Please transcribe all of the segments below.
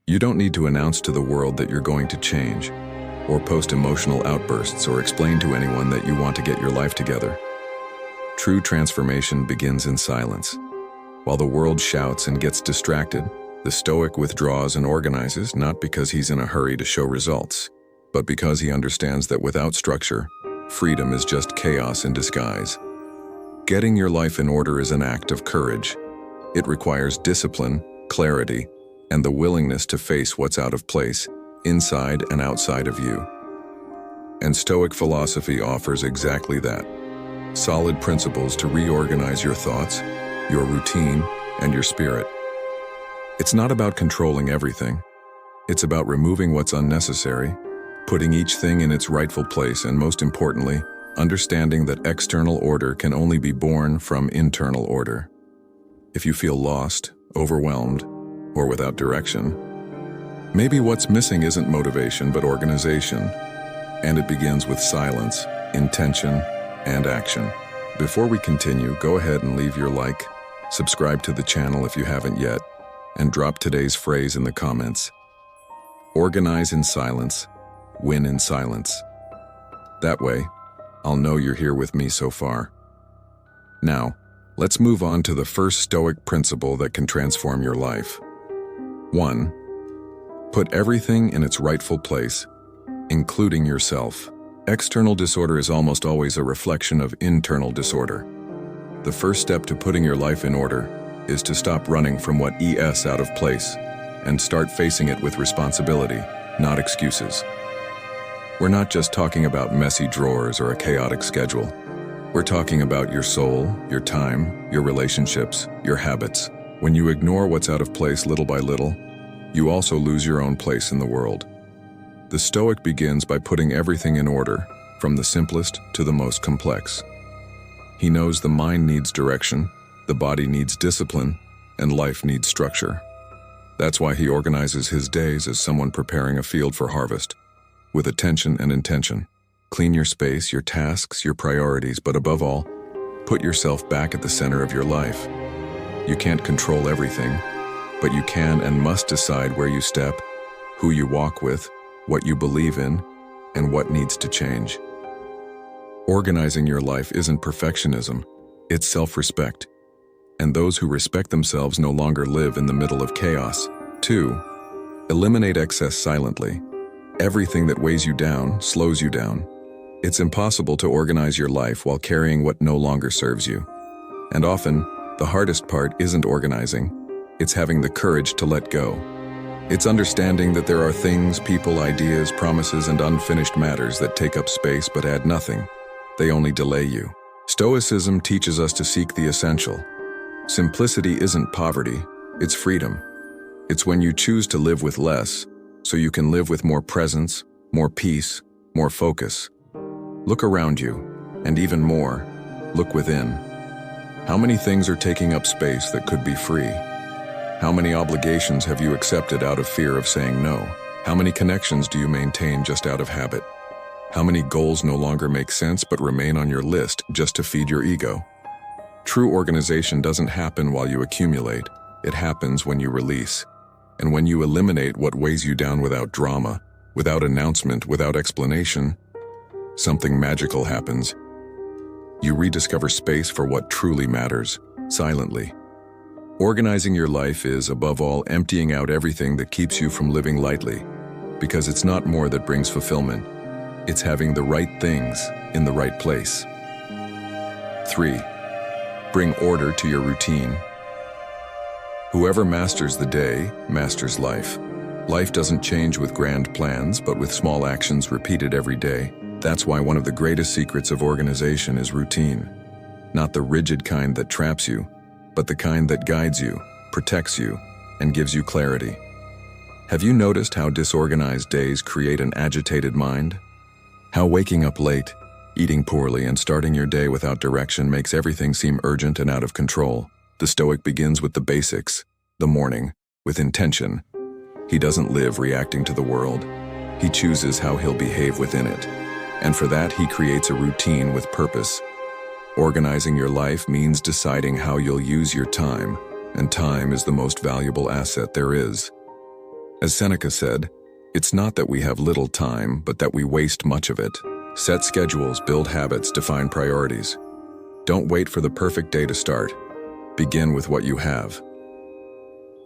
You don't need to announce to the world that you're going to change, or post emotional outbursts or explain to anyone that you want to get your life together. True transformation begins in silence. While the world shouts and gets distracted, the Stoic withdraws and organizes, not because he's in a hurry to show results, but because he understands that without structure, freedom is just chaos in disguise. Getting your life in order is an act of courage. It requires discipline, clarity, and the willingness to face what's out of place, inside and outside of you. And Stoic philosophy offers exactly that. Solid principles to reorganize your thoughts, your routine, and your spirit. It's not about controlling everything. It's about removing what's unnecessary, putting each thing in its rightful place, and most importantly, understanding that external order can only be born from internal order. If you feel lost, overwhelmed, or without direction, maybe what's missing isn't motivation but organization, and it begins with silence, intention, and action. Before we continue, go ahead and leave your like, subscribe to the channel if you haven't yet, and drop today's phrase in the comments. Organize in silence, win in silence. That way, I'll know you're here with me so far. Now, let's move on to the first Stoic principle that can transform your life. 1. Put everything in its rightful place, including yourself. External disorder is almost always a reflection of internal disorder. The first step to putting your life in order is to stop running from what is out of place and start facing it with responsibility, not excuses. We're not just talking about messy drawers or a chaotic schedule. We're talking about your soul, your time, your relationships, your habits. When you ignore what's out of place little by little, you also lose your own place in the world. The Stoic begins by putting everything in order, from the simplest to the most complex. He knows the mind needs direction, the body needs discipline, and life needs structure. That's why he organizes his days as someone preparing a field for harvest, with attention and intention. Clean your space, your tasks, your priorities, but above all, put yourself back at the center of your life. You can't control everything, but you can and must decide where you step, who you walk with, what you believe in, and what needs to change. Organizing your life isn't perfectionism, it's self-respect. And those who respect themselves no longer live in the middle of chaos. 2. Eliminate excess silently. Everything that weighs you down slows you down. It's impossible to organize your life while carrying what no longer serves you. And often, the hardest part isn't organizing, it's having the courage to let go. It's understanding that there are things, people, ideas, promises, and unfinished matters that take up space but add nothing. They only delay you. Stoicism teaches us to seek the essential. Simplicity isn't poverty, it's freedom. It's when you choose to live with less, so you can live with more presence, more peace, more focus. Look around you, and even more, look within. How many things are taking up space that could be free? How many obligations have you accepted out of fear of saying no? How many connections do you maintain just out of habit? How many goals no longer make sense but remain on your list just to feed your ego? True organization doesn't happen while you accumulate, it happens when you release. And when you eliminate what weighs you down without drama, without announcement, without explanation, something magical happens. You rediscover space for what truly matters, silently. Organizing your life is, above all, emptying out everything that keeps you from living lightly, because it's not more that brings fulfillment. It's having the right things in the right place. 3. Bring order to your routine. Whoever masters the day, masters life. Life doesn't change with grand plans, but with small actions repeated every day. That's why one of the greatest secrets of organization is routine. Not the rigid kind that traps you, but the kind that guides you, protects you, and gives you clarity. Have you noticed how disorganized days create an agitated mind? How waking up late, eating poorly, and starting your day without direction makes everything seem urgent and out of control? The Stoic begins with the basics, the morning, with intention. He doesn't live reacting to the world. He chooses how he'll behave within it. And for that, he creates a routine with purpose. Organizing your life means deciding how you'll use your time, and time is the most valuable asset there is. As Seneca said, it's not that we have little time, but that we waste much of it. Set schedules, build habits, define priorities. Don't wait for the perfect day to start. Begin with what you have.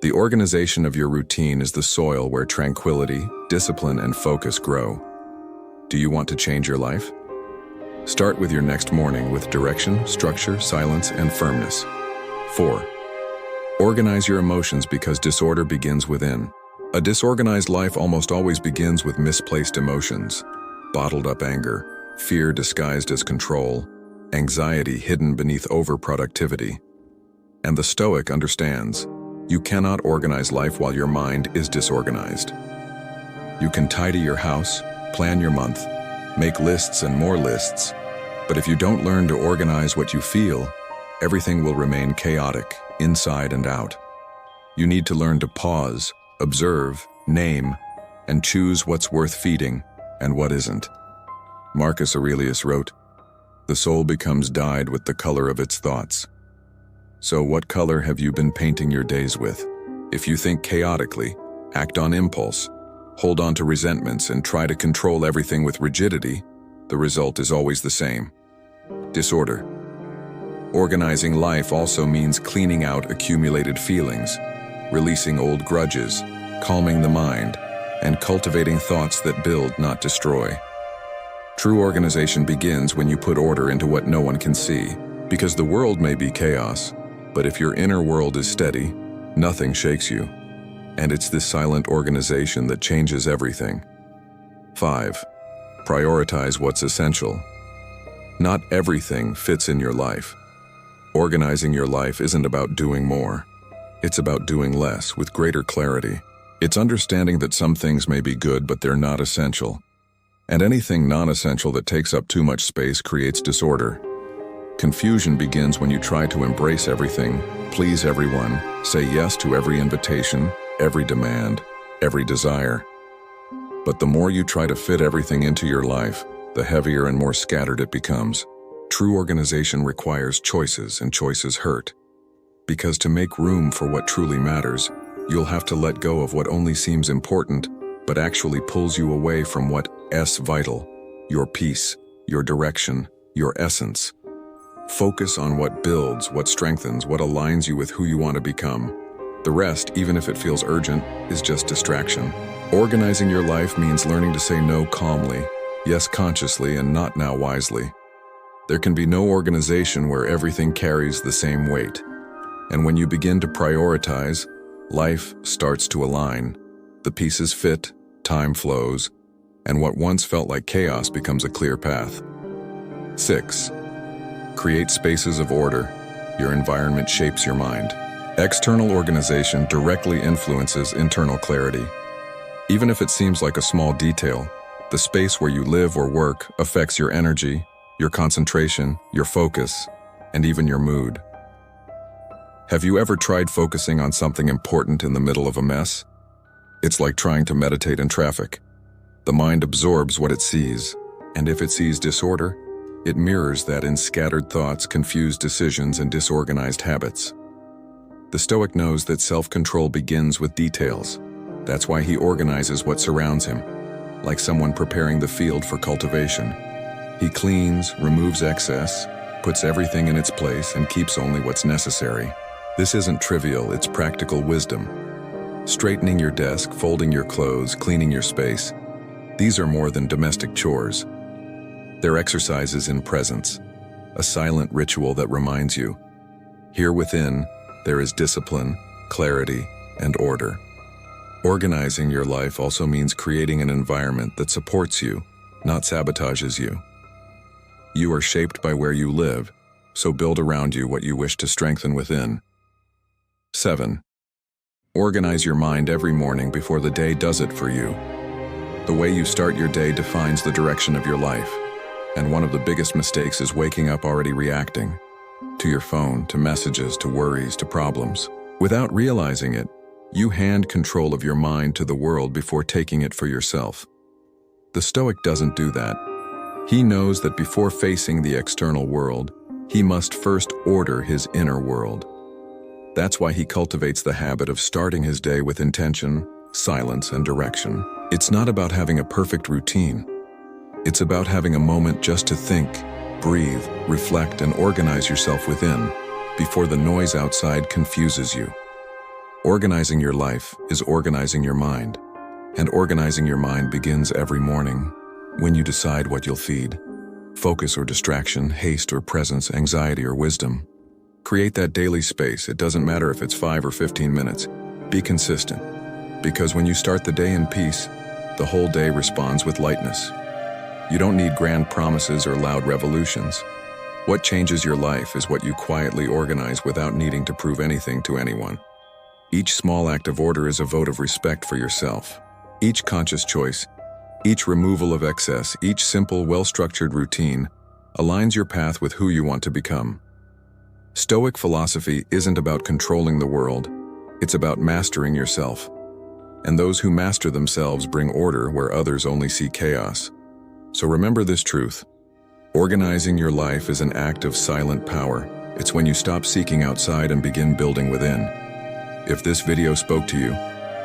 The organization of your routine is the soil where tranquility, discipline, and focus grow. Do you want to change your life? Start with your next morning with direction, structure, silence, and firmness. 4. Organize your emotions because disorder begins within. A disorganized life almost always begins with misplaced emotions, bottled up anger, fear disguised as control, anxiety hidden beneath overproductivity. And the Stoic understands, you cannot organize life while your mind is disorganized. You can tidy your house, plan your month, make lists and more lists, but if you don't learn to organize what you feel, everything will remain chaotic, inside and out. You need to learn to pause, observe, name, and choose what's worth feeding and what isn't. Marcus Aurelius wrote, "The soul becomes dyed with the color of its thoughts." So what color have you been painting your days with? If you think chaotically, act on impulse, hold on to resentments, and try to control everything with rigidity, the result is always the same: disorder. Organizing life also means cleaning out accumulated feelings, releasing old grudges, calming the mind, and cultivating thoughts that build, not destroy. True organization begins when you put order into what no one can see, because the world may be chaos, but if your inner world is steady, nothing shakes you. And it's this silent organization that changes everything. 5. Prioritize what's essential. Not everything fits in your life. Organizing your life isn't about doing more. It's about doing less with greater clarity. It's understanding that some things may be good, but they're not essential. And anything non-essential that takes up too much space creates disorder. Confusion begins when you try to embrace everything, please everyone, say yes to every invitation, every demand, every desire. But the more you try to fit everything into your life, the heavier and more scattered it becomes. True organization requires choices, and choices hurt. Because to make room for what truly matters, you'll have to let go of what only seems important, but actually pulls you away from what's vital: your peace, your direction, your essence. Focus on what builds, what strengthens, what aligns you with who you want to become. The rest, even if it feels urgent, is just distraction. Organizing your life means learning to say no calmly, yes consciously, and not now wisely. There can be no organization where everything carries the same weight. And when you begin to prioritize, life starts to align. The pieces fit, time flows, and what once felt like chaos becomes a clear path. 6. Create spaces of order. Your environment shapes your mind. External organization directly influences internal clarity. Even if it seems like a small detail, the space where you live or work affects your energy, your concentration, your focus, and even your mood. Have you ever tried focusing on something important in the middle of a mess? It's like trying to meditate in traffic. The mind absorbs what it sees, and if it sees disorder, it mirrors that in scattered thoughts, confused decisions, and disorganized habits. The Stoic knows that self-control begins with details. That's why he organizes what surrounds him, like someone preparing the field for cultivation. He cleans, removes excess, puts everything in its place, and keeps only what's necessary. This isn't trivial, it's practical wisdom. Straightening your desk, folding your clothes, cleaning your space. These are more than domestic chores. They're exercises in presence, a silent ritual that reminds you, here within, there is discipline, clarity, and order. Organizing your life also means creating an environment that supports you, not sabotages you. You are shaped by where you live, so build around you what you wish to strengthen within. 7. Organize your mind every morning before the day does it for you. The way you start your day defines the direction of your life. And one of the biggest mistakes is waking up already reacting to your phone, to messages, to worries, to problems. Without realizing it, you hand control of your mind to the world before taking it for yourself. The Stoic doesn't do that. He knows that before facing the external world, he must first order his inner world. That's why he cultivates the habit of starting his day with intention, silence, and direction. It's not about having a perfect routine. It's about having a moment just to think, breathe, reflect, and organize yourself within before the noise outside confuses you. Organizing your life is organizing your mind, and organizing your mind begins every morning when you decide what you'll feed. Focus or distraction, haste or presence, anxiety or wisdom. Create that daily space. It doesn't matter if it's 5 or 15 minutes. Be consistent, because when you start the day in peace, the whole day responds with lightness. You don't need grand promises or loud revolutions. What changes your life is what you quietly organize without needing to prove anything to anyone. Each small act of order is a vote of respect for yourself. Each conscious choice, each removal of excess, each simple, well-structured routine aligns your path with who you want to become. Stoic philosophy isn't about controlling the world, it's about mastering yourself. And those who master themselves bring order where others only see chaos. So remember this truth. Organizing your life is an act of silent power. It's when you stop seeking outside and begin building within. If this video spoke to you,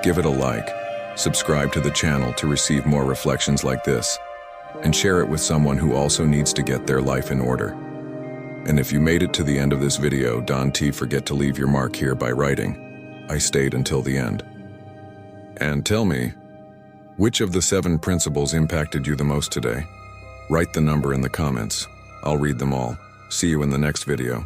give it a like, subscribe to the channel to receive more reflections like this, and share it with someone who also needs to get their life in order. And if you made it to the end of this video, don't forget to leave your mark here by writing, "I stayed until the end." And tell me, which of the 7 principles impacted you the most today? Write the number in the comments. I'll read them all. See you in the next video.